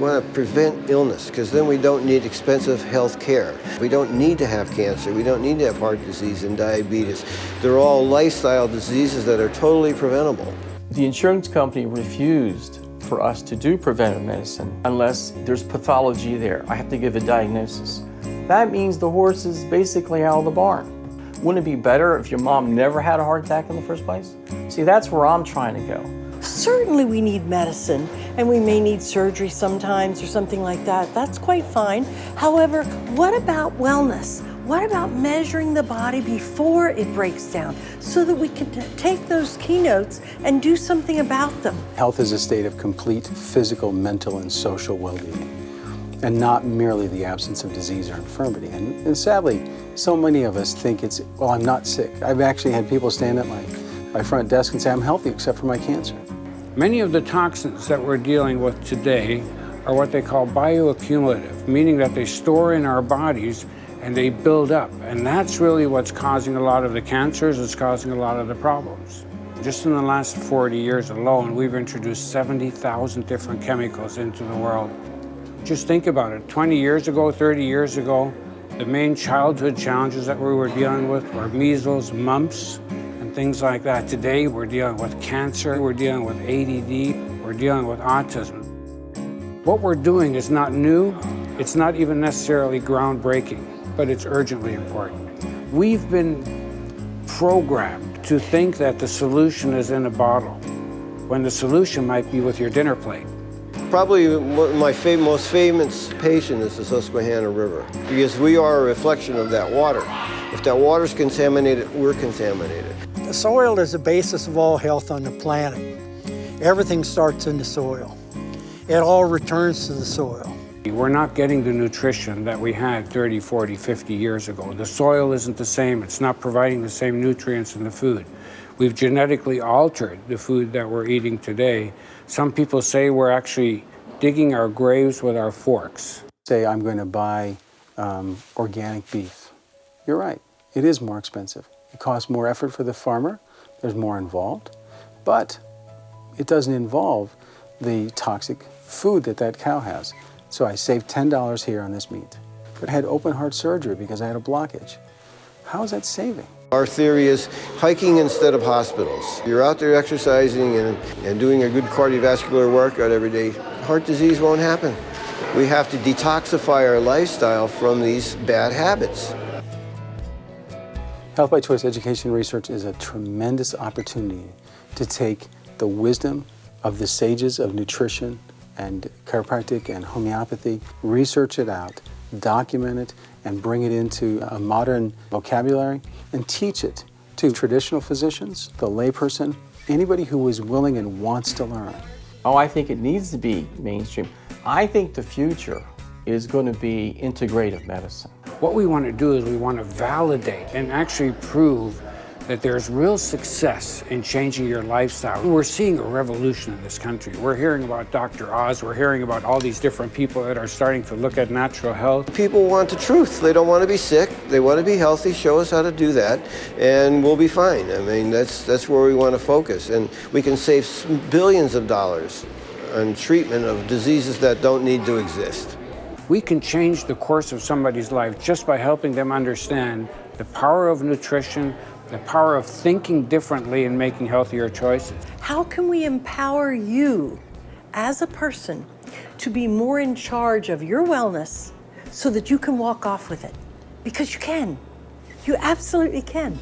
want to prevent illness, because then we don't need expensive health care. We don't need to have cancer. We don't need to have heart disease and diabetes. They're all lifestyle diseases that are totally preventable. The insurance company refused for us to do preventive medicine unless there's pathology there. I have to give a diagnosis. That means the horse is basically out of the barn. Wouldn't it be better if your mom never had a heart attack in the first place? See, that's where I'm trying to go. Certainly we need medicine, and we may need surgery sometimes or something like that. That's quite fine. However, what about wellness? What about measuring the body before it breaks down so that we can take those keynotes and do something about them? Health is a state of complete physical, mental, and social well-being, and not merely the absence of disease or infirmity. And sadly, so many of us think it's, well, I'm not sick. I've actually had people stand at my front desk and say, I'm healthy except for my cancer. Many of the toxins that we're dealing with today are what they call bioaccumulative, meaning that they store in our bodies and they build up. And that's really what's causing a lot of the cancers, it's causing a lot of the problems. Just in the last 40 years alone, we've introduced 70,000 different chemicals into the world. Just think about it, 20 years ago, 30 years ago, the main childhood challenges that we were dealing with were measles, mumps, and things like that. Today, we're dealing with cancer, we're dealing with ADD, we're dealing with autism. What we're doing is not new, it's not even necessarily groundbreaking, but it's urgently important. We've been programmed to think that the solution is in a bottle, when the solution might be with your dinner plate. Probably my most famous patient is the Susquehanna River, because we are a reflection of that water. If that water's contaminated, we're contaminated. The soil is the basis of all health on the planet. Everything starts in the soil. It all returns to the soil. We're not getting the nutrition that we had 30, 40, 50 years ago. The soil isn't the same. It's not providing the same nutrients in the food. We've genetically altered the food that we're eating today. Some people say we're actually digging our graves with our forks. Say I'm going to buy organic beef. You're right, it is more expensive. It costs more effort for the farmer, there's more involved, but it doesn't involve the toxic food that cow has. So I saved $10 here on this meat. But I had open heart surgery because I had a blockage. How is that saving? Our theory is hiking instead of hospitals. You're out there exercising and doing a good cardiovascular workout every day, heart disease won't happen. We have to detoxify our lifestyle from these bad habits. Health by Choice Education Research is a tremendous opportunity to take the wisdom of the sages of nutrition and chiropractic and homeopathy, research it out, document it, and bring it into a modern vocabulary and teach it to traditional physicians, the layperson, anybody who is willing and wants to learn. Oh, I think it needs to be mainstream. I think the future is going to be integrative medicine. What we want to do is we want to validate and actually prove that there's real success in changing your lifestyle. We're seeing a revolution in this country. We're hearing about Dr. Oz, we're hearing about all these different people that are starting to look at natural health. People want the truth. They don't want to be sick. They want to be healthy. Show us how to do that, and we'll be fine. I mean, that's where we want to focus. And we can save billions of dollars on treatment of diseases that don't need to exist. We can change the course of somebody's life just by helping them understand the power of nutrition, the power of thinking differently and making healthier choices. How can we empower you as a person to be more in charge of your wellness so that you can walk off with it? Because you can. You absolutely can.